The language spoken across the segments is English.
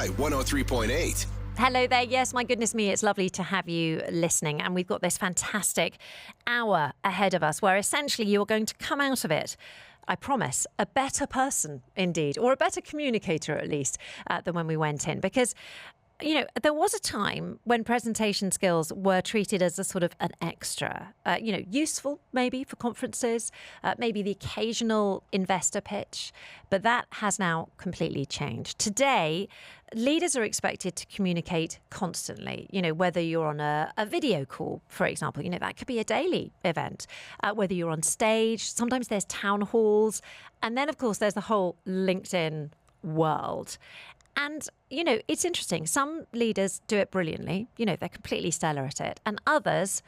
PRI 103.8. Hello there. Yes, my goodness me, it's lovely to have you listening. And we've got this fantastic hour ahead of us where essentially you're going to come out of it, I promise, a better person indeed, or a better communicator at least, than when we went in. Because you know, there was a time when presentation skills were treated as a sort of an extra, useful maybe for conferences, maybe the occasional investor pitch, but that has now completely changed. Today, leaders are expected to communicate constantly, whether you're on a video call, for example, that could be a daily event, whether you're on stage, sometimes there's town halls, and then of course there's the whole LinkedIn world. And, it's interesting. Some leaders do it brilliantly. They're completely stellar at it. And others,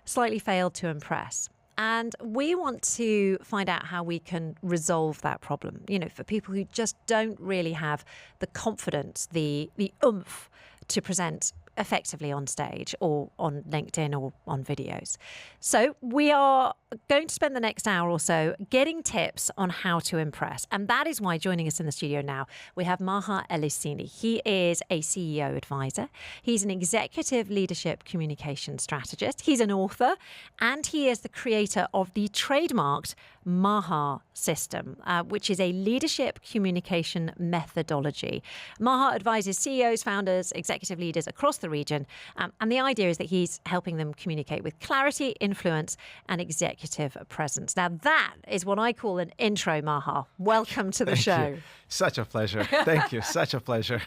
slightly failed to impress. And we want to find out how we can resolve that problem, for people who just don't really have the confidence, the oomph to present effectively on stage or on LinkedIn or on videos. So we are going to spend the next hour or so getting tips on how to impress. And that is why joining us in the studio now, we have Maher Elusini. He is a CEO advisor. He's an executive leadership communication strategist. He's an author, and he is the creator of the trademarked MAHER System, which is a leadership communication methodology. Maher advises CEOs, founders, executive leaders across the region. And the idea is that he's helping them communicate with clarity, influence, and executive presence. Now, that is what I call an intro, Maher. Welcome to the show. You. Such a pleasure. Thank you. Such a pleasure.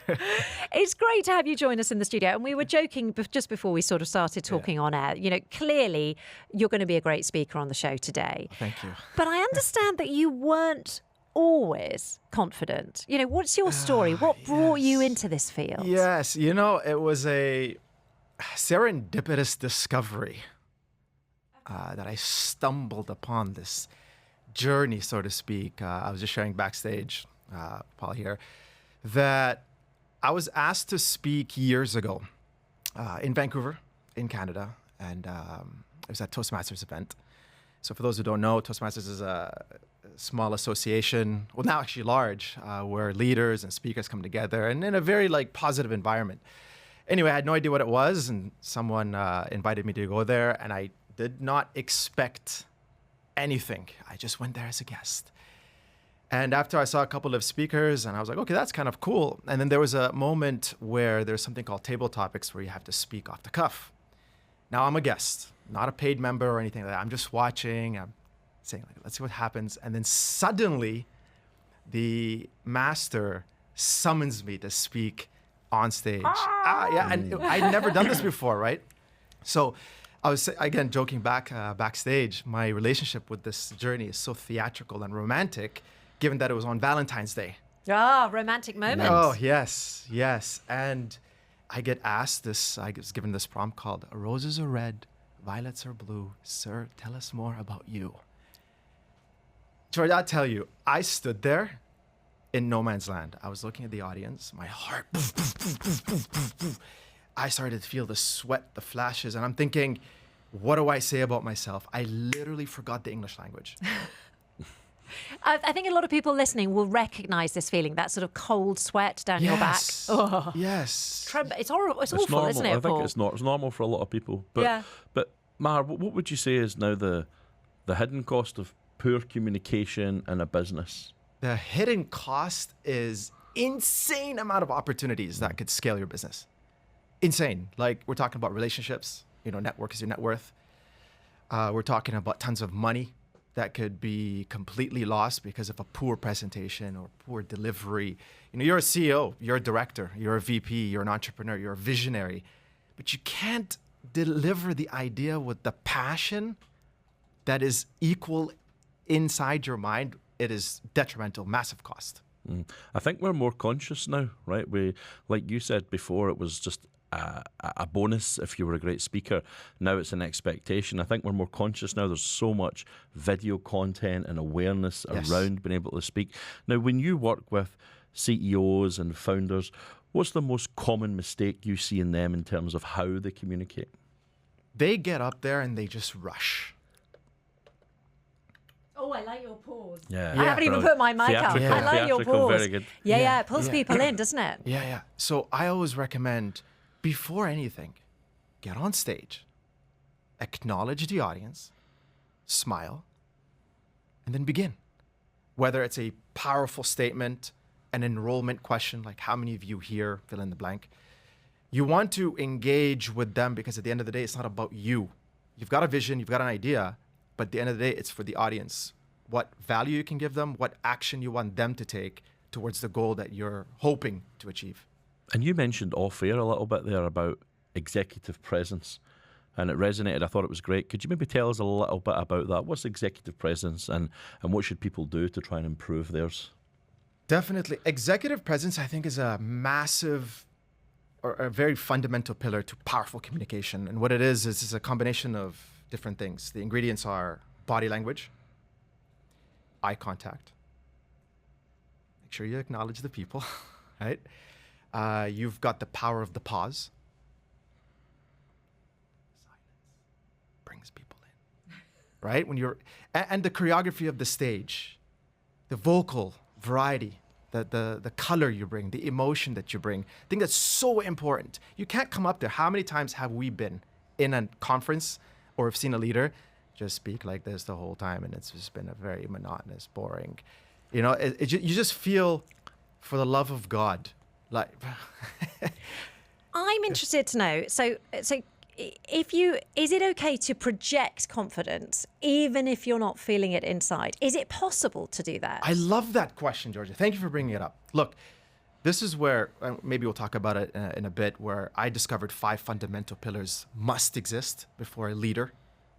It's great to have you join us in the studio. And we were joking just before we sort of started talking on air. Clearly, you're going to be a great speaker on the show today. Thank you. But I understand that you weren't always confident. What's your story? What brought you into this field? Yes, it was a serendipitous discovery that I stumbled upon this journey, so to speak. I was just sharing backstage, Paul here, that I was asked to speak years ago in Vancouver, in Canada, and it was at Toastmasters event. So for those who don't know, Toastmasters is a small association, well, now actually large, where leaders and speakers come together and in a very positive environment. Anyway, I had no idea what it was, and someone invited me to go there, and I did not expect anything. I just went there as a guest. And after I saw a couple of speakers, and I was like, okay, that's kind of cool. And then there was a moment where there's something called table topics where you have to speak off the cuff. Now I'm a guest, not a paid member or anything like that. I'm just watching, I'm saying, let's see what happens. And then suddenly the master summons me to speak on stage. And I'd never done this before, right? So I was, again, joking backstage, my relationship with this journey is so theatrical and romantic, given that it was on Valentine's Day. Romantic moment. Oh, yes. And I get asked this, I was given this prompt called, "Roses are red, violets are blue. Sir, tell us more about you." George, I'll tell you, I stood there in no man's land. I was looking at the audience, my heart, poof, poof, poof, poof, poof, poof, poof. I started to feel the sweat, the flashes, and I'm thinking, what do I say about myself? I literally forgot the English language. I think a lot of people listening will recognize this feeling, that sort of cold sweat down your back. Oh. Yes. It's horrible. It's awful, normal. isn't it, Paul? I think it's normal for a lot of people. But Maher, what would you say is now the hidden cost of poor communication in a business? The hidden cost is insane amount of opportunities that could scale your business. Insane. Like, we're talking about relationships. Network is your net worth. We're talking about tons of money that could be completely lost because of a poor presentation or poor delivery. You're a CEO, you're a director, you're a VP, you're an entrepreneur, you're a visionary, but you can't deliver the idea with the passion that is equal inside your mind. It is detrimental, massive cost. I think we're more conscious now, right? We, like you said before, it was just a bonus if you were a great speaker. Now it's an expectation. I think we're more conscious now. There's so much video content and awareness around being able to speak. Now, when you work with CEOs and founders, what's the most common mistake you see in them in terms of how they communicate? They get up there and they just rush. Oh, I like your pause. Yeah. I haven't even put my mic up. Theatrical, I like your theatrical, pause. very good. Yeah, it pulls people in, doesn't it? Yeah. So I always recommend, before anything, get on stage, acknowledge the audience, smile, and then begin. Whether it's a powerful statement, an enrollment question, like how many of you here, fill in the blank. You want to engage with them because at the end of the day, it's not about you. You've got a vision, you've got an idea, but at the end of the day, it's for the audience. What value you can give them, what action you want them to take towards the goal that you're hoping to achieve. And you mentioned off-air a little bit there about executive presence, and it resonated. I thought it was great. Could you maybe tell us a little bit about that? What's executive presence, and what should people do to try and improve theirs? Definitely. Executive presence, I think, is a massive or a very fundamental pillar to powerful communication. And what it is a combination of different things. The ingredients are body language, eye contact. Make sure you acknowledge the people, right? You've got the power of the pause. Silence brings people in, right? When you're, and the choreography of the stage, the vocal variety, the color you bring, the emotion that you bring. I think that's so important. You can't come up there. How many times have we been in a conference or have seen a leader just speak like this the whole time, and it's just been a very monotonous, boring, you just feel, for the love of God, like. I'm interested to know. So is it okay to project confidence even if you're not feeling it inside? Is it possible to do that? I love that question, Georgia. Thank you for bringing it up. Look, this is where, maybe we'll talk about it in a bit, where I discovered 5 fundamental pillars must exist before a leader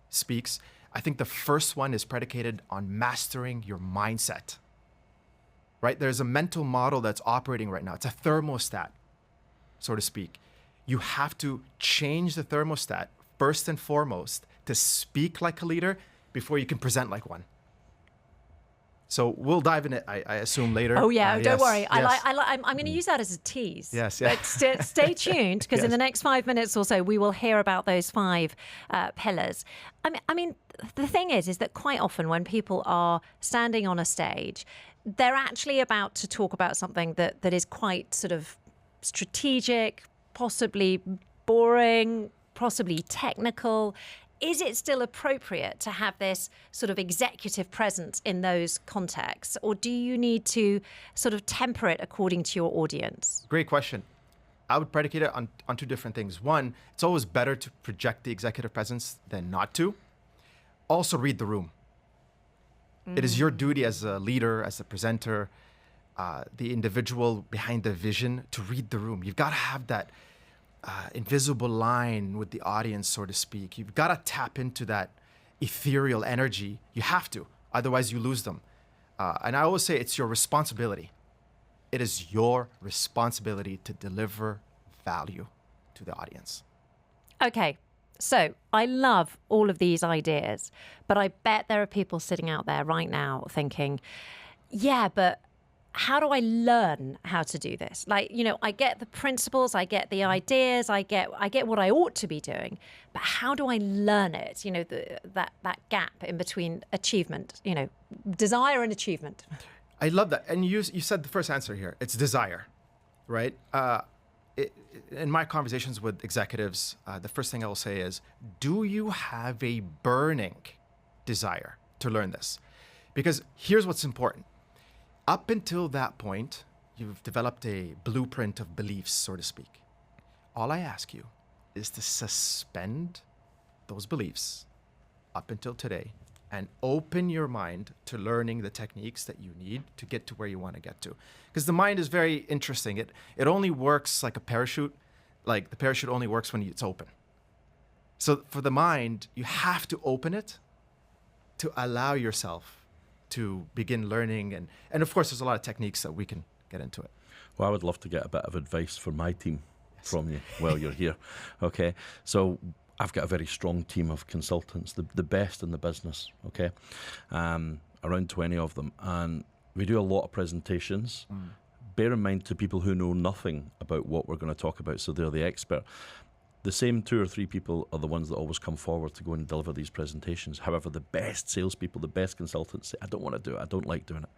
speaks. I think the first one is predicated on mastering your mindset, right? There's a mental model that's operating right now. It's a thermostat, so to speak. You have to change the thermostat first and foremost to speak like a leader before you can present like one. So we'll dive in it, I assume, later. Oh yeah, don't yes, worry. yes. I'm going to use that as a tease. Yes, yeah. But stay tuned, because in the next 5 minutes or so, we will hear about those 5 pillars. I mean, the thing is that quite often when people are standing on a stage, they're actually about to talk about something that is quite sort of strategic, possibly boring, possibly technical. Is it still appropriate to have this sort of executive presence in those contexts, or do you need to sort of temper it according to your audience? Great question. I would predicate it on 2 different things. One, it's always better to project the executive presence than not to. Also, read the room. It is your duty as a leader, as a presenter, the individual behind the vision, to read the room. You've got to have that invisible line with the audience, so to speak. You've got to tap into that ethereal energy. You have to, otherwise you lose them. And I always say it's your responsibility. It is your responsibility to deliver value to the audience. Okay, so I love all of these ideas, but I bet there are people sitting out there right now thinking, yeah, but how do I learn how to do this? Like, I get the principles, I get the ideas, I get what I ought to be doing, but how do I learn it? That gap in between achievement, desire and achievement. I love that. And you said the first answer here. It's desire, right? In my conversations with executives, the first thing I will say is, do you have a burning desire to learn this? Because here's what's important. Up until that point, you've developed a blueprint of beliefs, so to speak. All I ask you is to suspend those beliefs up until today and open your mind to learning the techniques that you need to get to where you want to get to. Because the mind is very interesting. It only works like a parachute. Like the parachute only works when it's open. So for the mind, you have to open it to allow yourself to begin learning. And of course, there's a lot of techniques that we can get into it. Well, I would love to get a bit of advice for my team from you while you're here. Okay, so I've got a very strong team of consultants, the best in the business, okay? Around 20 of them. And we do a lot of presentations. Bear in mind, to people who know nothing about what we're going to talk about, so they're the expert. The same 2 or 3 people are the ones that always come forward to go and deliver these presentations. However, the best salespeople, the best consultants say, I don't want to do it, I don't like doing it.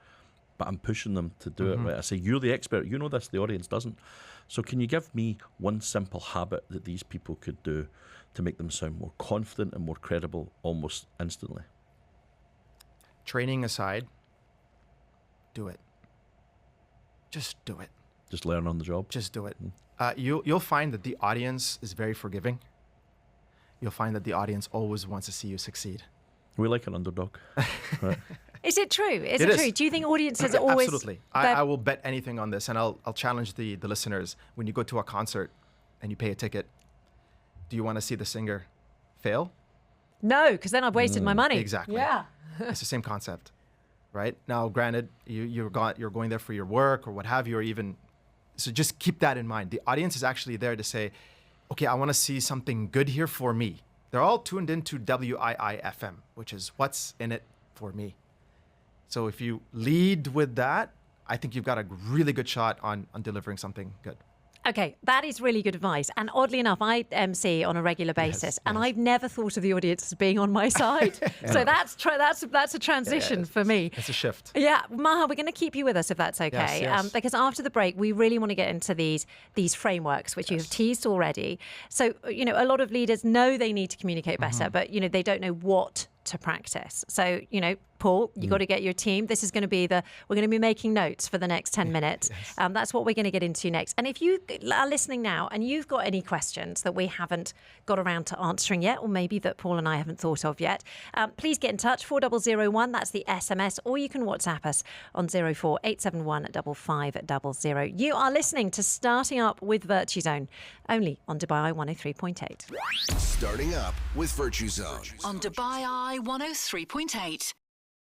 But I'm pushing them to do it, right? I say, you're the expert, you know this, the audience doesn't. So can you give me one simple habit that these people could do to make them sound more confident and more credible almost instantly? Training aside, do it. Just do it. Just learn on the job? Just do it. You'll find that the audience is very forgiving. You'll find that the audience always wants to see you succeed. We like an underdog. Right. Is it true? Is It it is. true? Do you think audiences are always... Absolutely. I will bet anything on this, and I'll challenge the listeners. When you go to a concert and you pay a ticket, do you want to see the singer fail? No, because then I've wasted my money. Exactly. Yeah. It's the same concept, right? Now, granted, you're going there for your work or what have you, or even... So just keep that in mind. The audience is actually there to say, okay, I want to see something good here for me. They're all tuned into WIIFM, which is what's in it for me. So if you lead with that, I think you've got a really good shot on delivering something good. Okay, that is really good advice. And oddly enough, I MC on a regular basis, and I've never thought of the audience as being on my side. So that's a transition for me. It's a shift. Yeah, Maher, we're going to keep you with us if that's okay, Yes. because after the break, we really want to get into these frameworks, which you have teased already. So a lot of leaders know they need to communicate better, but they don't know what to practice. So Paul, you got to get your team. This is going to be we're going to be making notes for the next 10 minutes. That's what we're going to get into next. And if you are listening now and you've got any questions that we haven't got around to answering yet, or maybe that Paul and I haven't thought of yet, please get in touch, 4001, that's the SMS, or you can WhatsApp us on 04871 5500. You are listening to Starting Up with Virtue Zone, only on Dubai Eye 103.8. Starting Up with Virtue Zone. On Dubai Eye 103.8.